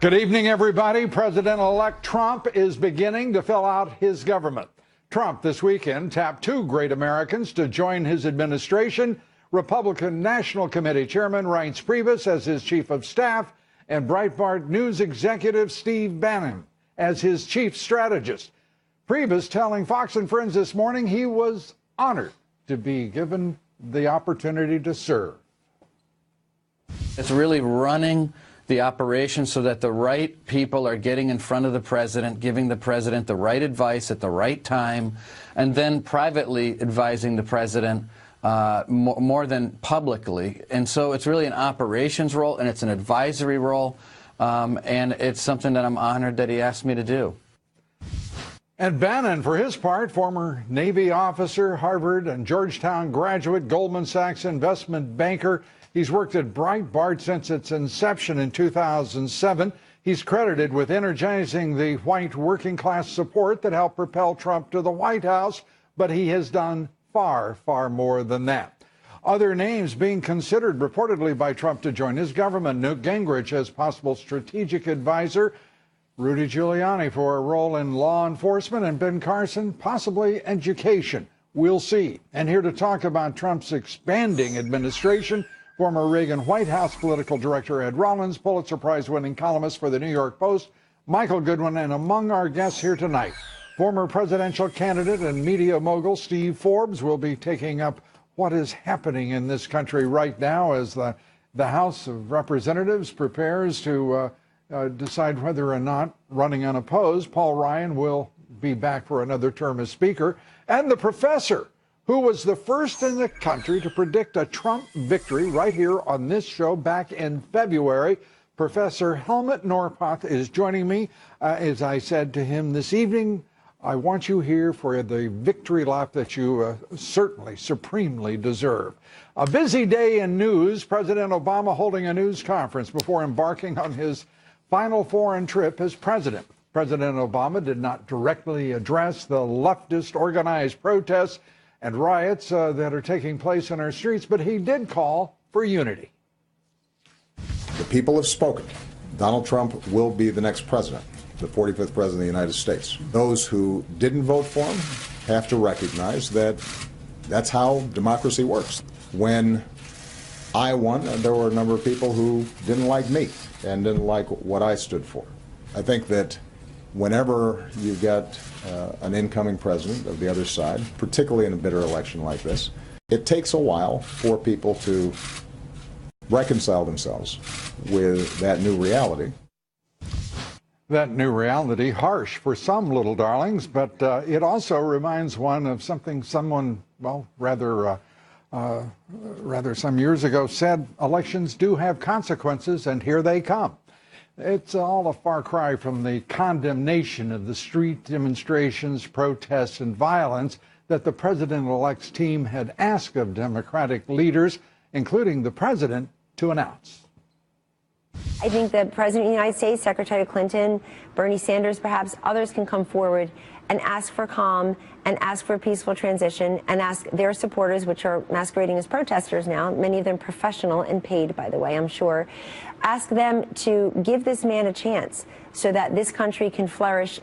Good evening, everybody. President-elect Trump is beginning to fill out his government. Trump this weekend tapped two great Americans to join his administration: Republican National Committee Chairman Reince Priebus as his chief of staff and Breitbart News executive Steve Bannon as his chief strategist. Priebus telling Fox and Friends this morning he was honored to be given the opportunity to serve. It's really running the operation so that the right people are getting in front of the president, giving the president the right advice at the right time, and then privately advising the president more than publicly. And so it's really an operations role, and it's an advisory role, and it's something that I'm honored that he asked me to do. And Bannon, for his part, former Navy officer, Harvard and Georgetown graduate, Goldman Sachs investment banker. He's worked at Breitbart since its inception in 2007. He's credited with energizing the white working class support that helped propel Trump to the White House, but he has done far, far more than that. Other names being considered reportedly by Trump to join his government: Newt Gingrich as possible strategic advisor, Rudy Giuliani for a role in law enforcement, and Ben Carson possibly education. We'll see. And here to talk about Trump's expanding administration, former Reagan White House political director Ed Rollins, Pulitzer Prize-winning columnist for the New York Post, Michael Goodwin, and among our guests here tonight, former presidential candidate and media mogul Steve Forbes will be taking up what is happening in this country right now as the House of Representatives prepares to decide whether or not running unopposed. Paul Ryan will be back for another term as Speaker. And the professor, who was the first in the country to predict a Trump victory right here on this show back in February. Professor Helmut Norpoth is joining me. As I said to him this evening, I want you here for the victory lap that you certainly supremely deserve. A busy day in news. President Obama holding a news conference before embarking on his final foreign trip as president. President Obama did not directly address the leftist organized protests and riots that are taking place in our streets, but he did call for unity. The people have spoken. Donald Trump will be the next president, the 45th president of the United States. Those who didn't vote for him have to recognize that that's how democracy works. When I won, there were a number of people who didn't like me and didn't like what I stood for. I think that whenever you get an incoming president of the other side, particularly in a bitter election like this, it takes a while for people to reconcile themselves with that new reality. That new reality, harsh for some little darlings, but it also reminds one of something someone, well, rather some years ago said: elections do have consequences, and here they come. It's all a far cry from the condemnation of the street demonstrations, protests, and violence that the president-elect's team had asked of Democratic leaders, including the president, to announce. I think the President of the United States, Secretary Clinton, Bernie Sanders, perhaps others can come forward and ask for calm and ask for a peaceful transition and ask their supporters, which are masquerading as protesters now, many of them professional and paid, by the way, I'm sure, ask them to give this man a chance so that this country can flourish.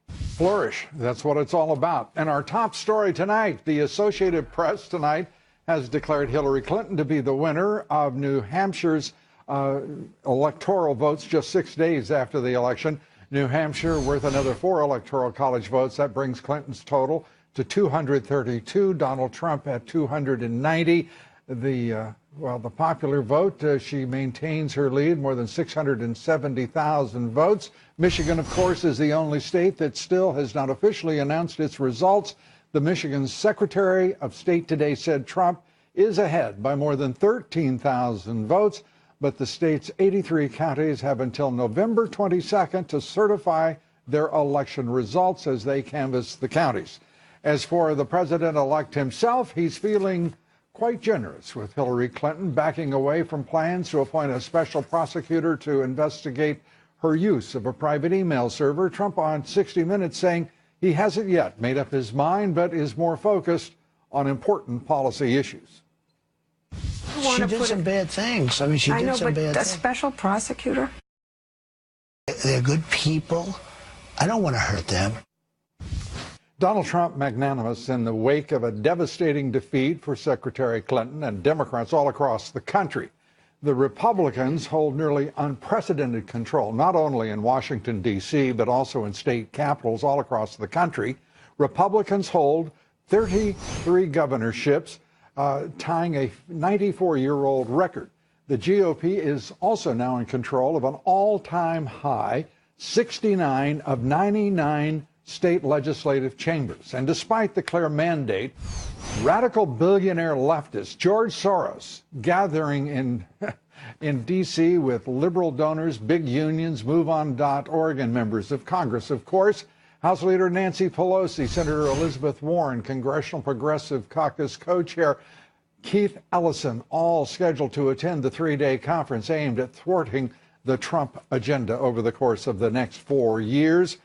Flourish, that's what it's all about. And our top story tonight, the Associated Press tonight has declared Hillary Clinton to be the winner of New Hampshire's electoral votes just 6 days after the election. New Hampshire worth another 4 electoral college votes. That brings Clinton's total to 232. Donald Trump at 290. The popular vote, she maintains her lead, more than 670,000 votes. Michigan, of course, is the only state that still has not officially announced its results. The Michigan Secretary of State today said Trump is ahead by more than 13,000 votes. But the state's 83 counties have until November 22nd to certify their election results as they canvass the counties. As for the president-elect himself, he's feeling quite generous, with Hillary Clinton backing away from plans to appoint a special prosecutor to investigate her use of a private email server. Trump on 60 Minutes saying he hasn't yet made up his mind, but is more focused on important policy issues. She did some bad things. I mean, she did some bad things. A special prosecutor? They're good people. I don't want to hurt them. Donald Trump magnanimous in the wake of a devastating defeat for Secretary Clinton and Democrats all across the country. The Republicans hold nearly unprecedented control, not only in Washington, D.C., but also in state capitals all across the country. Republicans hold 33 governorships, tying a 94-year-old record. The GOP is also now in control of an all-time high 69 of 99 state legislative chambers. And despite the clear mandate, radical billionaire leftist George Soros, gathering in D.C. with liberal donors, big unions, MoveOn.org, and members of Congress, of course, House Leader Nancy Pelosi, Senator Elizabeth Warren, Congressional Progressive Caucus co-chair Keith Ellison, all scheduled to attend the three-day conference aimed at thwarting the Trump agenda over the course of the next 4 years.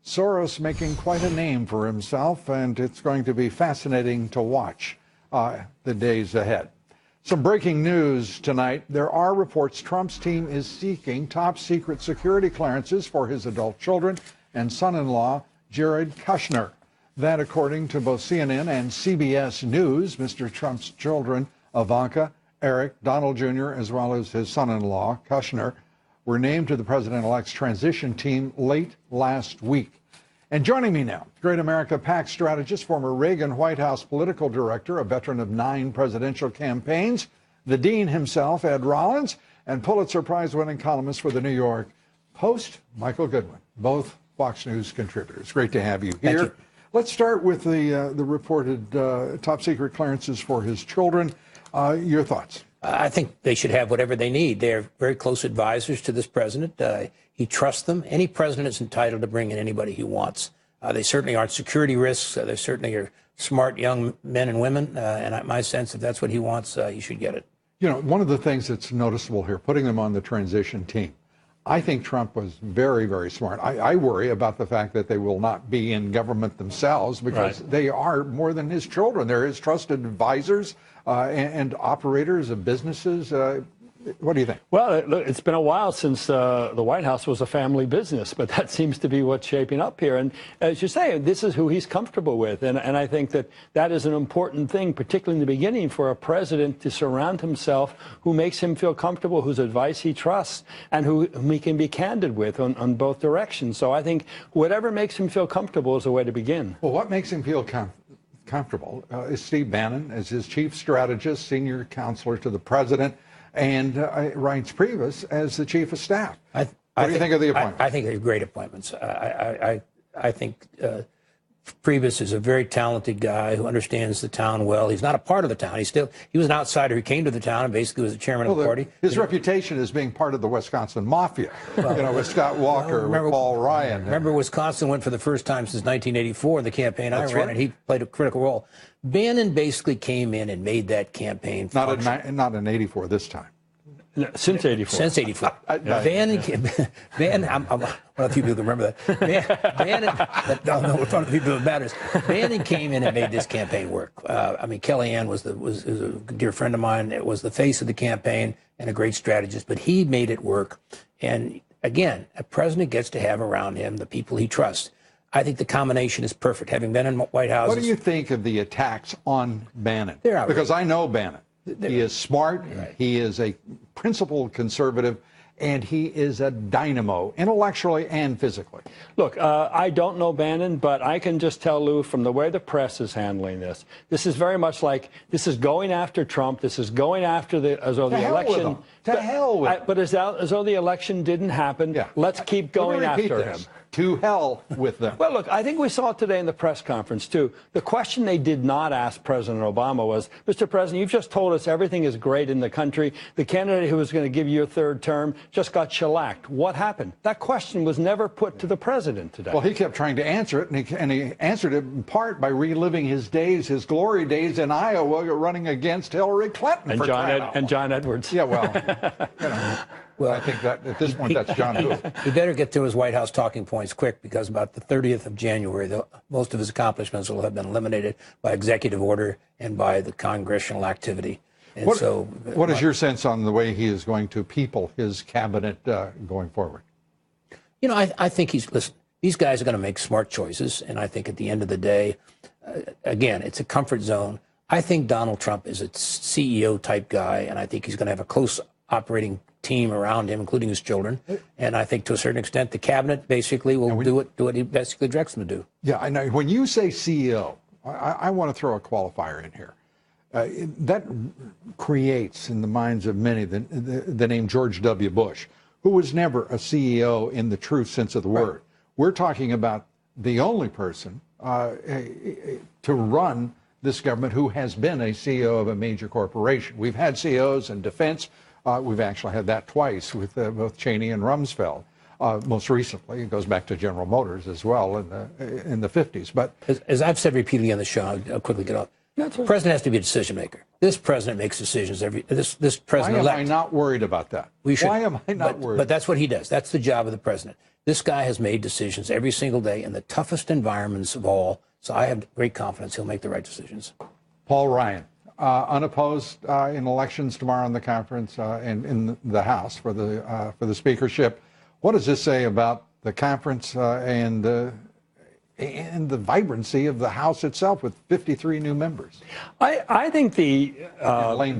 Soros making quite a name for himself, and it's going to be fascinating to watch the days ahead. Some breaking news tonight. There are reports Trump's team is seeking top-secret security clearances for his adult children and son-in-law, Jared Kushner. That, according to both CNN and CBS News, Mr. Trump's children, Ivanka, Eric, Donald Jr., as well as his son-in-law, Kushner, were named to the president-elect's transition team late last week. And joining me now, Great America PAC strategist, former Reagan White House political director, a veteran of 9 presidential campaigns, the dean himself, Ed Rollins, and Pulitzer Prize-winning columnist for the New York Post, Michael Goodwin, both Fox News contributors. Great to have you here. Thank you. Let's start with the reported top-secret clearances for his children. Your thoughts? I think they should have whatever they need. They're very close advisors to this president. He trusts them. Any president is entitled to bring in anybody he wants. They certainly aren't security risks. They certainly are smart young men and women. And my sense, if that's what he wants, he should get it. You know, one of the things that's noticeable here, putting them on the transition team, I think Trump was very, very smart. I worry about the fact that they will not be in government themselves because they are more than his children. They're his trusted advisors and operators of businesses. What do you think? Well, it's been a while since the White House was a family business, but that seems to be what's shaping up here. And as you say, this is who he's comfortable with. And I think that is an important thing, particularly in the beginning, for a president to surround himself who makes him feel comfortable, whose advice he trusts, and whom he can be candid with on both directions. So I think whatever makes him feel comfortable is a way to begin. Well, what makes him feel comfortable is Steve Bannon as his chief strategist, senior counselor to the president, and Reince Priebus as the chief of staff. What do you think of the appointments? I think they're great appointments. I think Priebus is a very talented guy who understands the town well. He's not a part of the town. He was an outsider who came to the town and basically was the chairman of the party. His reputation is being part of the Wisconsin Mafia, with Scott Walker, with Paul Ryan. Remember, Wisconsin went for the first time since 1984 in the campaign I ran, and he played a critical role. Bannon basically came in and made that campaign function. Not in 84 this time. No, since 84. Since 84. Bannon, one of the few people that remember that. Bannon, we're talking to people that matters. Bannon came in and made this campaign work. I mean, Kellyanne was a dear friend of mine. It was the face of the campaign and a great strategist, but he made it work. And again, a president gets to have around him the people he trusts. I think the combination is perfect. Having been in White House. What do you think of the attacks on Bannon? Because I know Bannon. He is smart. Right. He is a principled conservative, and he is a dynamo, intellectually and physically. Look, I don't know Bannon, but I can just tell Lou from the way the press is handling this. This is very much like this is going after Trump. This is going after the election. To hell with him. But as though the election didn't happen. Yeah. Let's keep going after him. To hell with them. Well, look, I think we saw it today in the press conference, too. The question they did not ask President Obama was, Mr. President, you've just told us everything is great in the country. The candidate who was going to give you a third term just got shellacked. What happened? That question was never put to the president today. Well, he kept trying to answer it, and he answered it in part by reliving his days, his glory days in Iowa, running against Hillary Clinton. And John Edwards. Yeah, well, Well, I think that at this point, that's John Lewis. He better get to his White House talking points quick, because about the 30th of January, most of his accomplishments will have been eliminated by executive order and by the congressional activity. And what is your sense on the way he is going to people his cabinet going forward? You know, I think listen, these guys are going to make smart choices. And I think at the end of the day, again, it's a comfort zone. I think Donald Trump is a CEO type guy, and I think he's going to have a close operating team around him, including his children. And I think to a certain extent, the cabinet basically will do what he basically directs them to do. Yeah, I know. When you say CEO, I want to throw a qualifier in here. That creates in the minds of many the name George W. Bush, who was never a CEO in the true sense of the word. Right. We're talking about the only person to run this government who has been a CEO of a major corporation. We've had CEOs in defense. We've actually had that twice with both Cheney and Rumsfeld. Most recently, it goes back to General Motors as well in the 50s. But as I've said repeatedly on the show, I'll quickly get off. The president has to be a decision maker. This president makes decisions this president. Why am I not worried about that? Why am I not worried? But that's what he does. That's the job of the president. This guy has made decisions every single day in the toughest environments of all. So I have great confidence he'll make the right decisions. Paul Ryan, unopposed in elections tomorrow in the conference and in the House for the speakership. What does this say about the conference and the vibrancy of the House itself with 53 new members? I think the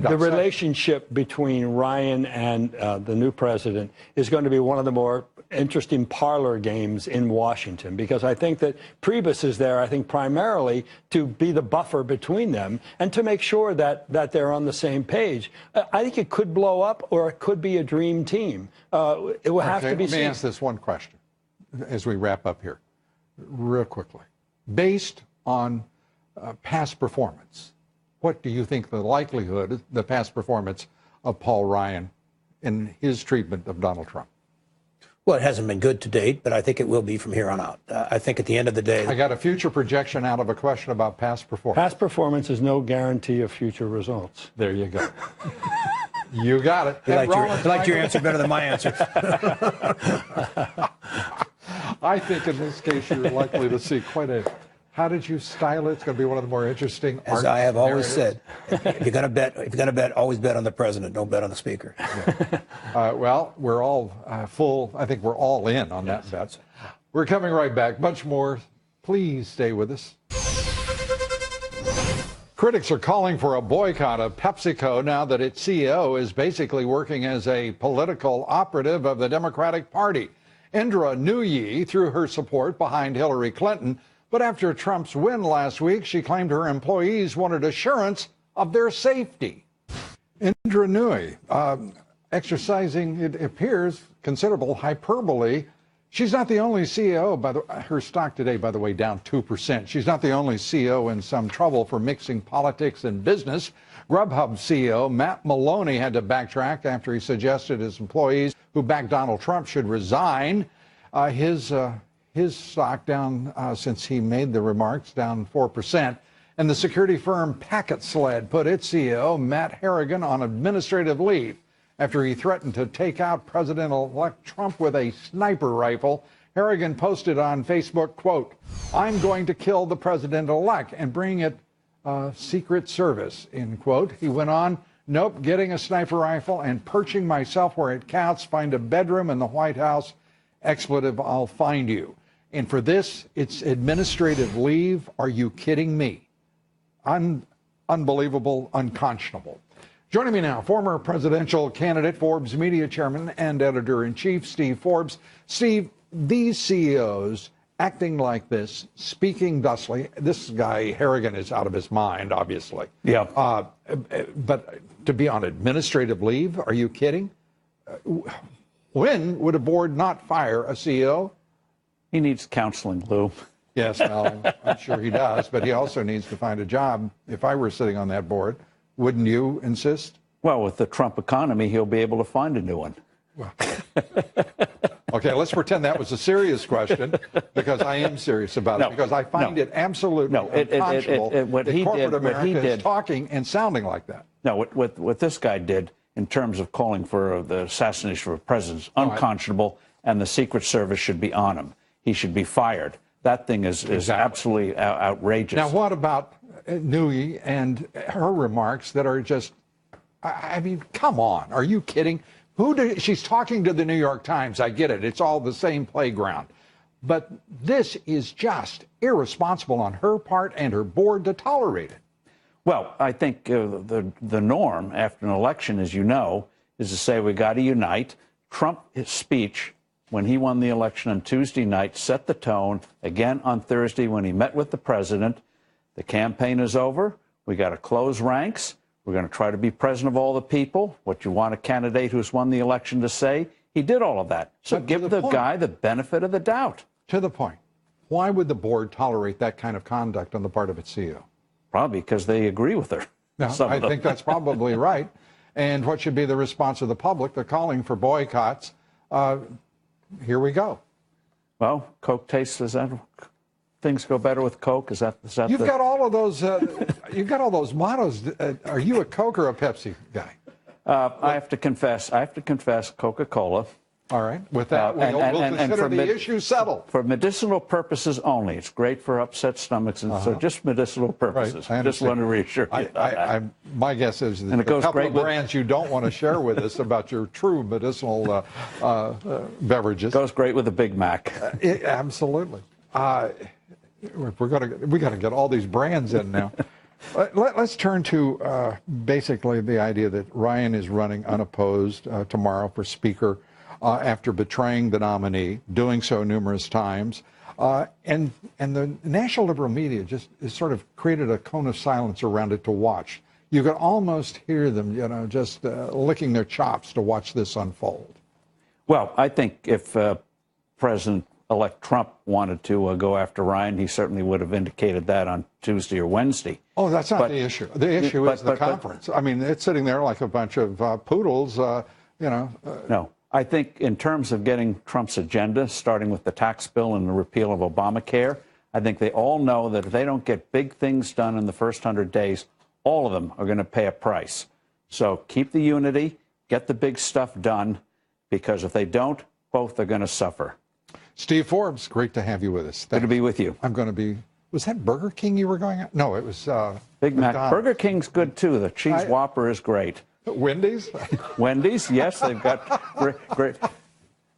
relationship between Ryan and the new president is going to be one of the more interesting parlor games in Washington, because I think that Priebus is there, I think, primarily to be the buffer between them and to make sure that they're on the same page. I think it could blow up, or it could be a dream team. It will have to be seen. Let me ask this one question as we wrap up here, real quickly. Based on past performance, what do you think the likelihood, the past performance of Paul Ryan in his treatment of Donald Trump? Well, it hasn't been good to date, but I think it will be from here on out. I think at the end of the day... I got a future projection out of a question about past performance. Past performance is no guarantee of future results. There you go. You got it. You liked your answer better than my answer. I think in this case you're likely to see quite a... How did you style it? It's going to be one of the more interesting. As I have always said, if you're going to bet, always bet on the president. Don't bet on the speaker. Yeah. Well, we're all full. I think we're all in on that bet. We're coming right back. Much more. Please stay with us. Critics are calling for a boycott of PepsiCo now that its CEO is basically working as a political operative of the Democratic Party. Indra Nooyi threw her support behind Hillary Clinton. But after Trump's win last week, she claimed her employees wanted assurance of their safety. Indra Nooyi, exercising, it appears, considerable hyperbole. She's not the only CEO, her stock today, by the way, down 2%. She's not the only CEO in some trouble for mixing politics and business. Grubhub CEO Matt Maloney had to backtrack after he suggested his employees who backed Donald Trump should resign. His stock down since he made the remarks, down 4%. And the security firm Packet Sled put its CEO, Matt Harrigan, on administrative leave after he threatened to take out President-elect Trump with a sniper rifle. Harrigan posted on Facebook, quote, "I'm going to kill the president-elect and bring it Secret Service," end quote. He went on, "Nope, getting a sniper rifle and perching myself where it counts, find a bedroom in the White House, expletive, I'll find you. And for this, it's administrative leave. Are you kidding me?" Unbelievable, unconscionable. Joining me now, former presidential candidate, Forbes media chairman and editor-in-chief, Steve Forbes. Steve, these CEOs acting like this, speaking thusly, this guy, Harrigan, is out of his mind, obviously. Yeah. But to be on administrative leave, are you kidding? When would a board not fire a CEO? He needs counseling, Lou. Yes, well, I'm sure he does, but he also needs to find a job. If I were sitting on that board, wouldn't you insist? Well, with the Trump economy, he'll be able to find a new one. Well, okay, let's pretend that was a serious question, because I am serious about it, because I find it absolutely unconscionable that corporate America is talking and sounding like that. No, what this guy did in terms of calling for the assassination of a president is unconscionable, and the Secret Service should be on him. He should be fired. That thing is absolutely outrageous. Now, what about Nooyi and her remarks that are just, I mean, come on. Are you kidding? She's talking to the New York Times. I get it. It's all the same playground. But this is just irresponsible on her part and her board to tolerate it. Well, I think the norm after an election, as you know, is to say we got to unite. Trump's speech when he won the election on Tuesday night set the tone. Again on Thursday when he met with the president. The campaign is over. We got to close ranks. We're going to try to be president of all the people. What you want a candidate who's won the election to say, he did all of that. So give the guy the benefit of the doubt. To the point. Why would the board tolerate that kind of conduct on the part of its CEO? Probably because they agree with her. No, I think that's probably right. And what should be the response of the public? They're calling for boycotts. Here we go. Well, Coke tastes, is that things go better with Coke? Is that You've got all of those. You've got all those mottos. Are you a Coke or a Pepsi guy? I have to confess, Coca-Cola. All right. With that, we'll consider the issue settled. For medicinal purposes only. It's great for upset stomachs, and so just medicinal purposes. Right, just want to reassure you. My guess is that a couple of brands you don't want to share with us about your true medicinal beverages. Goes great with a Big Mac. Absolutely. We got to get all these brands in now. Let's turn to basically the idea that Ryan is running unopposed tomorrow for Speaker. After betraying the nominee, doing so numerous times. And the national liberal media just has sort of created a cone of silence around it to watch. You could almost hear them, just licking their chops to watch this unfold. Well, I think if President-elect Trump wanted to go after Ryan, he certainly would have indicated that on Tuesday or Wednesday. Oh, that's not the issue. The issue is the conference. I mean, it's sitting there like a bunch of poodles, No. I think in terms of getting Trump's agenda, starting with the tax bill and the repeal of Obamacare, I think they all know that if they don't get big things done in the first 100 days, all of them are going to pay a price. So keep the unity, get the big stuff done, because if they don't, both are going to suffer. Steve Forbes, great to have you with us. Good to be with you. I'm going to be, was that Burger King you were going at? No, it was Big Mac. Burger King's good too. The cheese Whopper is great. Wendy's? Wendy's, yes, they've got great.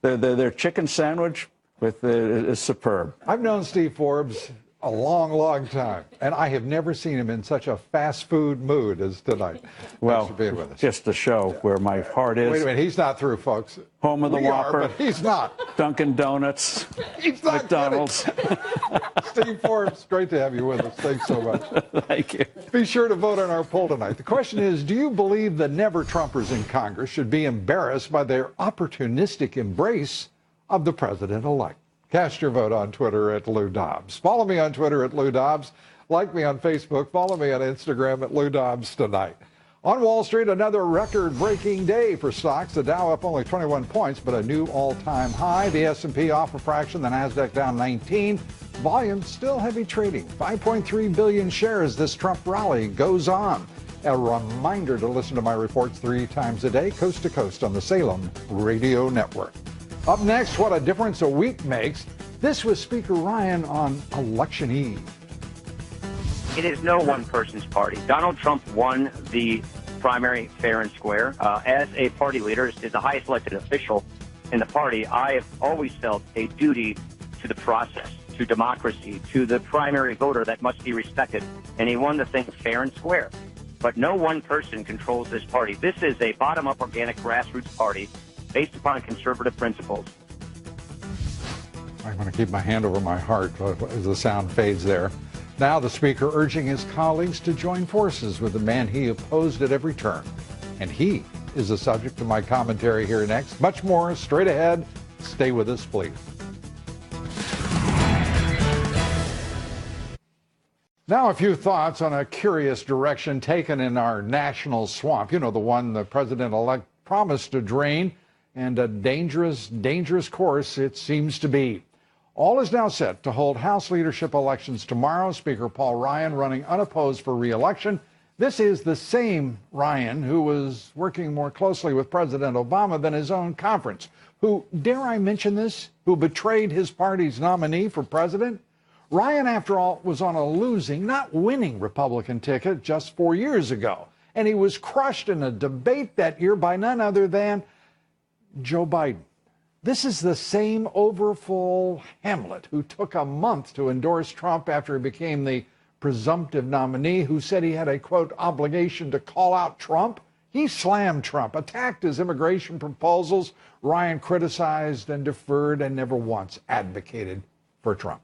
Their chicken sandwich is superb. I've known Steve Forbes a long, long time, and I have never seen him in such a fast food mood as tonight. Well, thanks for being with us. Just to show where my heart is. Wait a minute, he's not through, folks. Home of the Whopper. But he's not. Dunkin' Donuts. He's not McDonald's. Steve Forbes, great to have you with us. Thanks so much. Thank you. Be sure to vote on our poll tonight. The question is, do you believe the never-Trumpers in Congress should be embarrassed by their opportunistic embrace of the president-elect? Cast your vote on Twitter at Lou Dobbs. Follow me on Twitter at Lou Dobbs. Like me on Facebook. Follow me on Instagram at Lou Dobbs tonight. On Wall Street, another record-breaking day for stocks. The Dow up only 21 points, but a new all-time high. The S&P off a fraction. The Nasdaq down 19. Volume still heavy trading. 5.3 billion shares. This Trump rally goes on. A reminder to listen to my reports 3 times a day, coast to coast on the Salem Radio Network. Up next, what a difference a week makes. This was Speaker Ryan on election eve. It is no one person's party. Donald Trump won the primary fair and square. As a party leader, as the highest elected official in the party, I have always felt a duty to the process, to democracy, to the primary voter that must be respected. And he won the thing fair and square. But no one person controls this party. This is a bottom-up organic grassroots party based upon conservative principles. I'm going to keep my hand over my heart as the sound fades there. Now the Speaker urging his colleagues to join forces with the man he opposed at every turn. And he is the subject of my commentary here next. Much more straight ahead. Stay with us, please. Now a few thoughts on a curious direction taken in our national swamp. You know, the one the president-elect promised to drain, and a dangerous, dangerous course it seems to be. All is now set to hold House leadership elections tomorrow. Speaker Paul Ryan running unopposed for re-election. This is the same Ryan who was working more closely with President Obama than his own conference, who, dare I mention this, who betrayed his party's nominee for president. Ryan, after all, was on a losing, not winning Republican ticket just 4 years ago. And he was crushed in a debate that year by none other than Joe Biden. This is the same overfull Hamlet who took a month to endorse Trump after he became the presumptive nominee, who said he had a, quote, obligation to call out Trump. He slammed Trump, attacked his immigration proposals. Ryan criticized and deferred and never once advocated for Trump.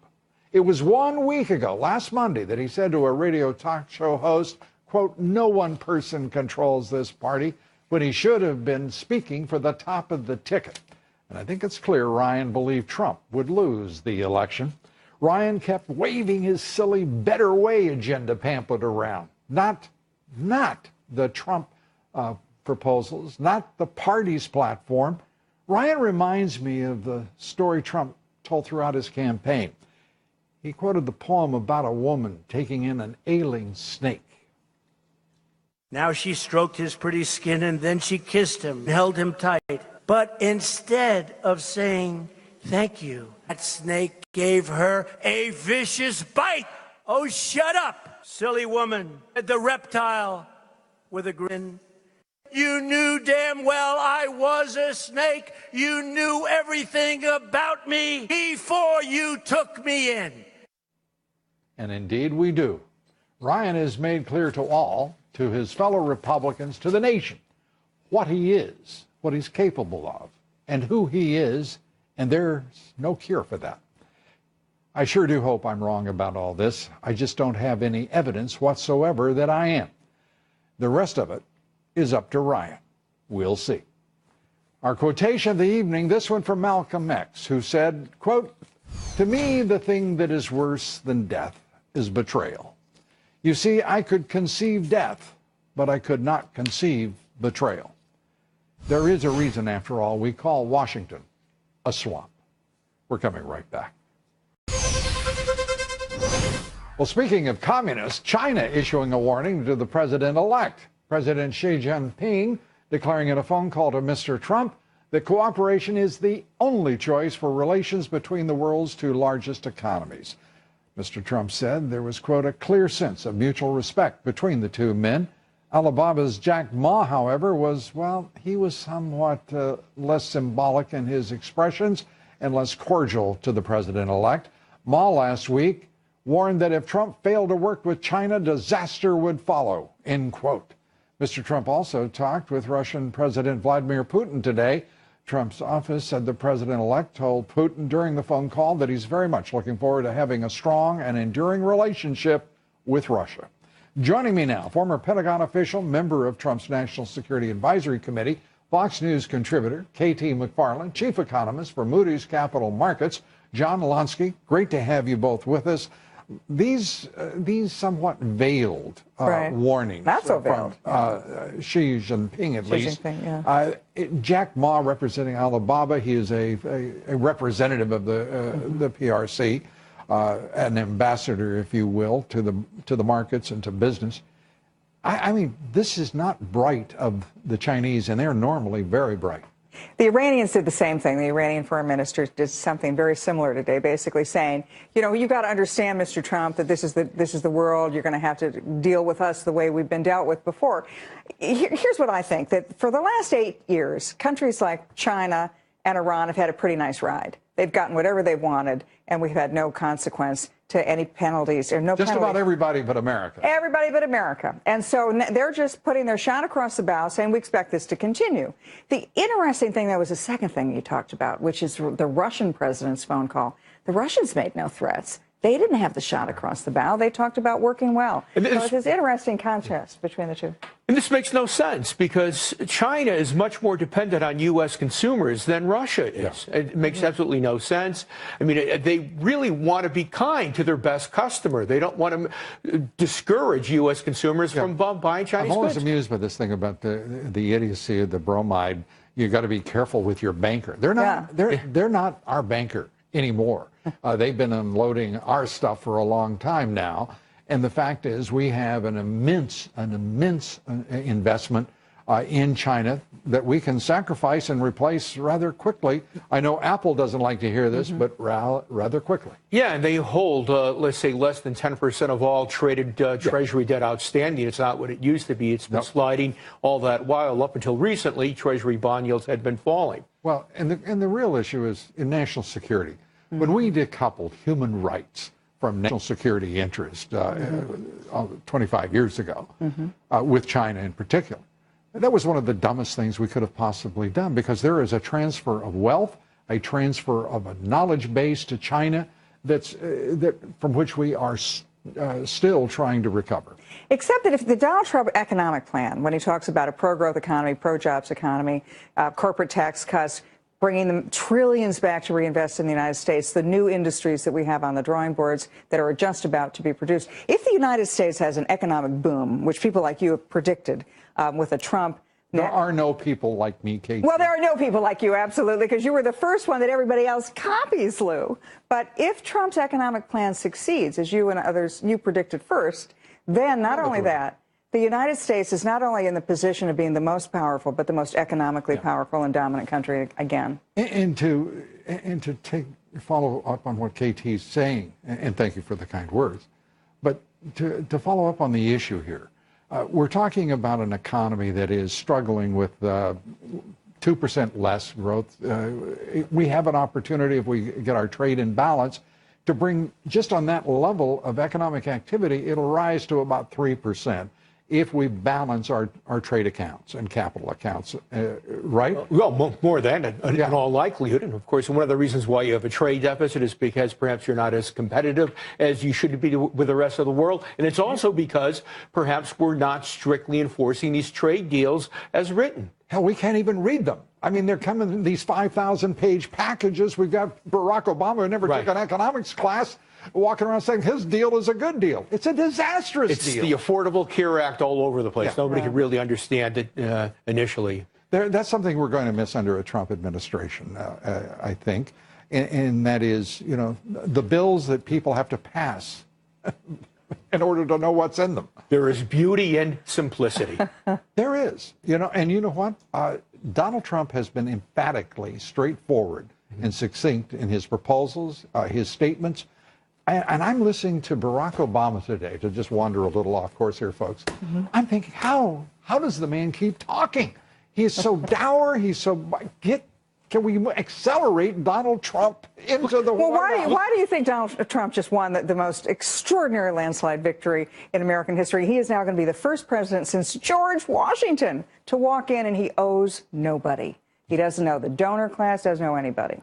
It was 1 week ago, last Monday, that he said to a radio talk show host, quote, no one person controls this party, when he should have been speaking for the top of the ticket. And I think it's clear Ryan believed Trump would lose the election. Ryan kept waving his silly Better Way agenda pamphlet around. Not the Trump proposals, not the party's platform. Ryan reminds me of the story Trump told throughout his campaign. He quoted the poem about a woman taking in an ailing snake. Now she stroked his pretty skin and then she kissed him, held him tight. But instead of saying thank you, that snake gave her a vicious bite. Oh, shut up, silly woman, said the reptile with a grin. You knew damn well I was a snake. You knew everything about me before you took me in. And indeed we do. Ryan has made clear to all, to his fellow Republicans, to the nation, what he is, what he's capable of, and who he is, and there's no cure for that. I sure do hope I'm wrong about all this. I just don't have any evidence whatsoever that I am. The rest of it is up to Ryan. We'll see. Our quotation of the evening, this one from Malcolm X, who said, quote, to me, the thing that is worse than death is betrayal. You see, I could conceive death, but I could not conceive betrayal. There is a reason, after all, we call Washington a swamp. We're coming right back. Well, speaking of communists, China issuing a warning to the president-elect. President Xi Jinping declaring in a phone call to Mr. Trump that cooperation is the only choice for relations between the world's two largest economies. Mr. Trump said there was, quote, a clear sense of mutual respect between the two men. Alibaba's Jack Ma, however, was somewhat less symbolic in his expressions and less cordial to the president-elect. Ma last week warned that if Trump failed to work with China, disaster would follow, end quote. Mr. Trump also talked with Russian President Vladimir Putin today. Trump's office said the president-elect told Putin during the phone call that he's very much looking forward to having a strong and enduring relationship with Russia. Joining me now, former Pentagon official, member of Trump's National Security Advisory Committee, Fox News contributor, KT McFarland, chief economist for Moody's Capital Markets, John Lonsky. Great to have you both with us. These somewhat veiled warnings Not so veiled. from Xi Jinping, at least. Jinping, yeah. Jack Ma representing Alibaba, he is a representative of the PRC, an ambassador, if you will, to the markets and to business. I mean, this is not bright of the Chinese, and they're normally very bright. The Iranians did the same thing. The Iranian foreign minister did something very similar today, basically saying, you know, you've got to understand, Mr. Trump, that this is the world. You're going to have to deal with us the way we've been dealt with before. Here's what I think, that for the last 8 years, countries like China and Iran have had a pretty nice ride. They've gotten whatever they wanted, and we've had no consequence to any penalties or no Just penalties. about everybody but America. Everybody but America. And so they're just putting their shot across the bow, saying we expect this to continue. The interesting thing, that was the second thing you talked about, which is the Russian president's phone call. The Russians made no threats. They didn't have the shot across the bow. They talked about working well. So it's this interesting contrast between the two. And this makes no sense, because China is much more dependent on U.S. consumers than Russia is. Yeah. It makes absolutely no sense. I mean, they really want to be kind to their best customer. They don't want to discourage U.S. consumers from buying Chinese goods. I'm always amused by this thing about the idiocy of the bromide. You've got to be careful with your banker. They're not. They're not our banker anymore. They've been unloading our stuff for a long time now. And the fact is, we have an immense investment in China that we can sacrifice and replace rather quickly. I know Apple doesn't like to hear this, but rather quickly. Yeah, and they hold, let's say, less than 10% of all traded Treasury debt outstanding. It's not what it used to be. It's been sliding all that while. Up until recently, Treasury bond yields had been falling. Well, and the real issue is in national security. When we decoupled human rights from national security interest 25 years ago, with China in particular, that was one of the dumbest things we could have possibly done, because there is a transfer of wealth, a transfer of a knowledge base to China from which we are still trying to recover. Except that if the Donald Trump economic plan, when he talks about a pro-growth economy, pro-jobs economy, corporate tax cuts, bringing them trillions back to reinvest in the United States, the new industries that we have on the drawing boards that are just about to be produced. If the United States has an economic boom, which people like you have predicted with a Trump... There are no people like me, Kate. Well, there are no people like you, absolutely, because you were the first one that everybody else copies, Lou. But if Trump's economic plan succeeds, as you and others, you predicted first, then not only that, the United States is not only in the position of being the most powerful, but the most economically powerful and dominant country again. And to follow up on what KT's saying, and thank you for the kind words, but to follow up on the issue here, we're talking about an economy that is struggling with 2% less growth. We have an opportunity, if we get our trade in balance, to bring, just on that level of economic activity, it'll rise to about 3%. If we balance our trade accounts and capital accounts, right? Well, more than in all likelihood. And of course, one of the reasons why you have a trade deficit is because perhaps you're not as competitive as you should be with the rest of the world. And it's also because perhaps we're not strictly enforcing these trade deals as written. Hell, we can't even read them. I mean, they're coming in these 5,000-page packages. We've got Barack Obama, who never took an economics class, walking around saying his deal is a good deal. It's a disastrous deal. It's the Affordable Care Act all over the place. Nobody could really understand it initially. That's something we're going to miss under a Trump administration, I think. And that is, you know, the bills that people have to pass in order to know what's in them. There is beauty in simplicity. There is. You know, and you know what? Donald Trump has been emphatically straightforward and succinct in his proposals, his statements. And I'm listening to Barack Obama today, to just wander a little off course here, folks. I'm thinking, how does the man keep talking? He is so dour. He's so... Can we accelerate Donald Trump into the White House? Why do you think Donald Trump just won the most extraordinary landslide victory in American history? He is now going to be the first president since George Washington to walk in, and he owes nobody. He doesn't know the donor class, doesn't know anybody.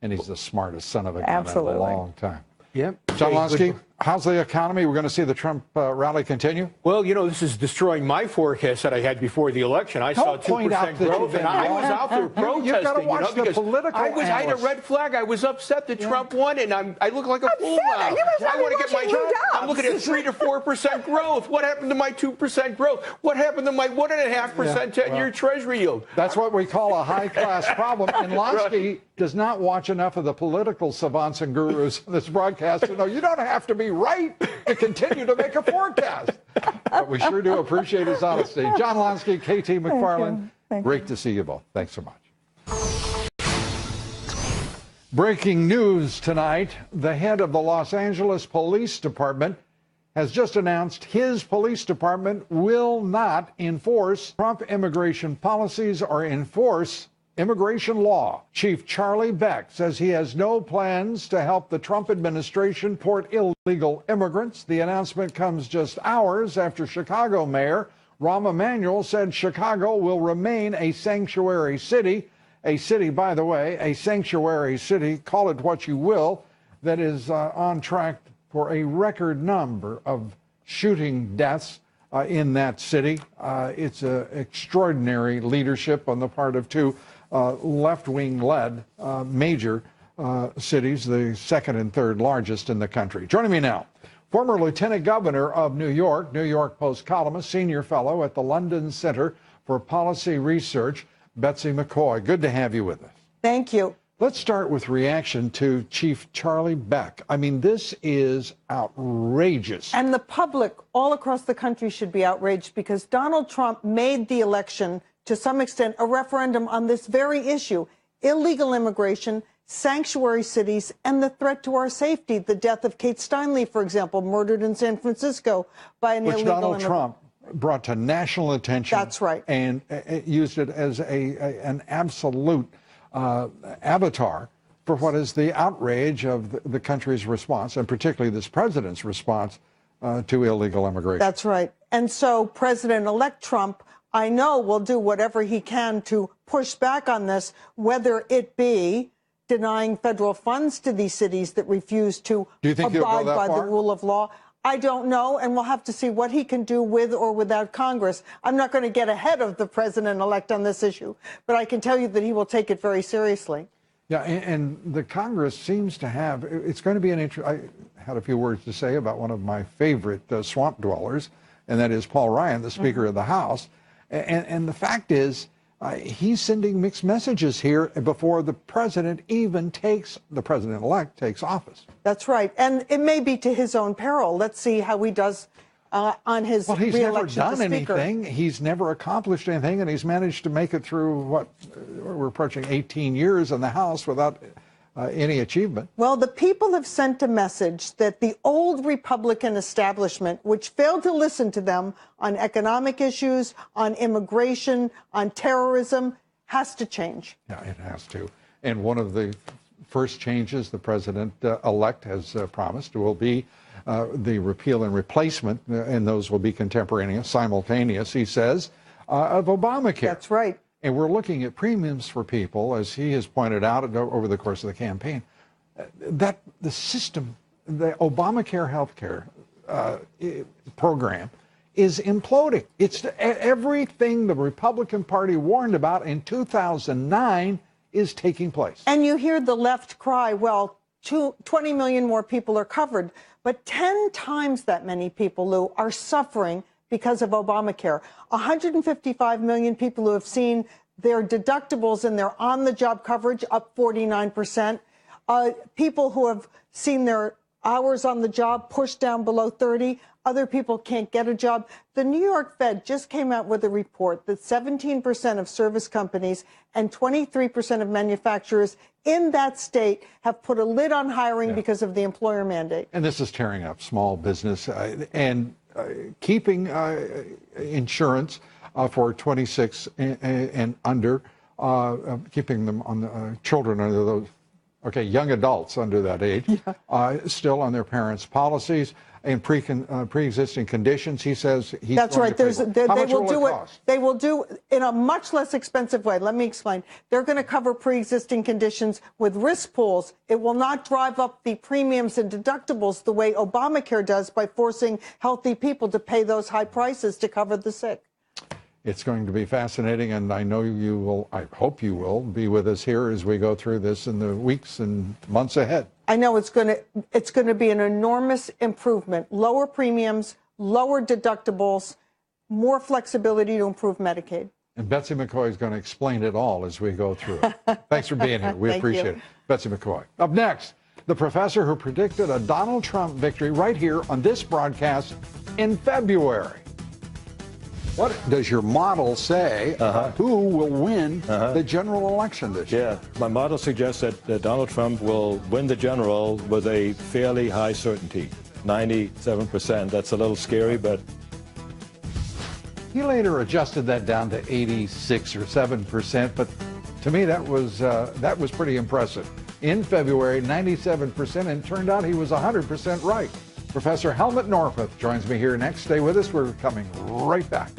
And he's the smartest son of a gun in a long time. Yep. John Lonsky, how's the economy? We're going to see the Trump rally continue? Well, you know, this is destroying my forecast that I had before the election. I saw 2% growth, and I was out there protesting. You've got to watch the political I had a red flag. I was upset that Trump won, and I look like a fool now. I want to get my job. I'm looking at 3 to 4% growth. What happened to my 2% growth? What happened to my 1.5% 10-year Treasury yield? That's what we call a high-class problem. And Lonsky does not watch enough of the political savants and gurus in this broadcast to know you don't have to be right to continue to make a forecast. But we sure do appreciate his honesty. John Lonsky, KT McFarland, great to see you both. Thanks so much. Breaking news tonight, the head of the Los Angeles Police Department has just announced his police department will not enforce Trump immigration policies or enforce immigration law. Chief Charlie Beck says he has no plans to help the Trump administration port illegal immigrants. The announcement comes just hours after Chicago Mayor Rahm Emanuel said Chicago will remain a sanctuary city. A city, by the way, a sanctuary city, call it what you will, that is on track for a record number of shooting deaths in that city. It's an extraordinary leadership on the part of two left-wing led major cities, the second and third largest in the country. Joining me now, former Lieutenant Governor of New York Post columnist, senior fellow at the London Center for Policy Research, Betsy McCoy. Good to have you with us. Thank you. Let's start with reaction to Chief Charlie Beck. I mean, this is outrageous. And the public all across the country should be outraged because Donald Trump made the election, to some extent, a referendum on this very issue: illegal immigration, sanctuary cities, and the threat to our safety. The death of Kate Steinle, for example, murdered in San Francisco by an illegal immigrant. Which Donald Trump brought to national attention. That's right. And used it as an absolute avatar for what is the outrage of the country's response, and particularly this president's response to illegal immigration. That's right. And so President-elect Trump, I know, will do whatever he can to push back on this, whether it be denying federal funds to these cities that refuse to abide by the rule of law. I don't know, and we'll have to see what he can do with or without Congress. I'm not going to get ahead of the president-elect on this issue, but I can tell you that he will take it very seriously. Yeah, and the Congress seems to have, it's going to be an I had a few words to say about one of my favorite swamp dwellers, and that is Paul Ryan, the Speaker of the House. And the fact is, he's sending mixed messages here before the president even the president-elect takes office. That's right. And it may be to his own peril. Let's see how he does on his re-election. Well, he's never done anything. Speaker. He's never accomplished anything, and he's managed to make it through, we're approaching 18 years in the House without any achievement. Well, the people have sent a message that the old Republican establishment, which failed to listen to them on economic issues, on immigration, on terrorism, has to change. Yeah, it has to. And one of the first changes the president-elect has promised will be the repeal and replacement, and those will be contemporaneous, simultaneous, he says, of Obamacare. That's right. And we're looking at premiums for people, as he has pointed out over the course of the campaign, that the system, the Obamacare healthcare program is imploding. It's everything the Republican Party warned about in 2009 is taking place. And you hear the left cry, well, 20 million more people are covered, but 10 times that many people, Lou, are suffering because of Obamacare. 155 million people who have seen their deductibles and their on-the-job coverage up 49%. People who have seen their hours on the job pushed down below 30. Other people can't get a job. The New York Fed just came out with a report that 17% of service companies and 23% of manufacturers in that state have put a lid on hiring because of the employer mandate. And this is tearing up small business and keeping insurance for 26 and under, keeping them on children under those, young adults under that age, still on their parents' policies and pre-existing conditions. He says he's That's right. How much will it cost? They will do in a much less expensive way. Let me explain. They're going to cover pre-existing conditions with risk pools. It will not drive up the premiums and deductibles the way Obamacare does by forcing healthy people to pay those high prices to cover the sick. It's going to be fascinating, and I know you will, I hope you will, be with us here as we go through this in the weeks and months ahead. I know it's going to be an enormous improvement. Lower premiums, lower deductibles, more flexibility to improve Medicaid. And Betsy McCoy is going to explain it all as we go through it. Thanks for being here. We appreciate it. Betsy McCoy. Up next, the professor who predicted a Donald Trump victory right here on this broadcast in February. What does your model say? Who will win the general election this year? Yeah, my model suggests that Donald Trump will win the general with a fairly high certainty, 97%. That's a little scary, but... He later adjusted that down to 86 or 7%, but to me that was pretty impressive. In February, 97%, and turned out he was 100% right. Professor Helmut Norpoth joins me here next. Stay with us. We're coming right back.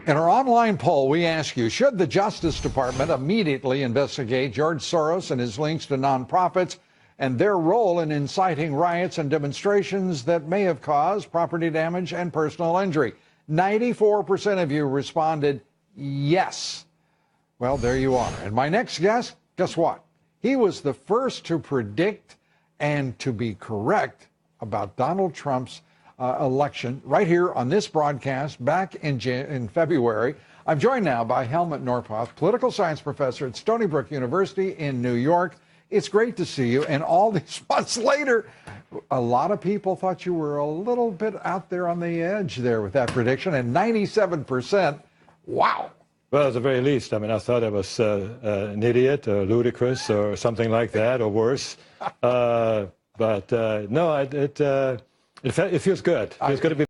In our online poll, we ask you, should the Justice Department immediately investigate George Soros and his links to nonprofits and their role in inciting riots and demonstrations that may have caused property damage and personal injury? 94% of you responded yes. Well, there you are. And my next guest, guess what? He was the first to predict and to be correct about Donald Trump's election right here on this broadcast back in February. I'm joined now by Helmut Norpoth, political science professor at Stony Brook University in New York. It's great to see you. And all these months later, a lot of people thought you were a little bit out there on the edge there with that prediction. And 97%, wow. Well, at the very least, I mean, I thought I was an idiot or ludicrous or something like that or worse. No, it feels good. It feels good to be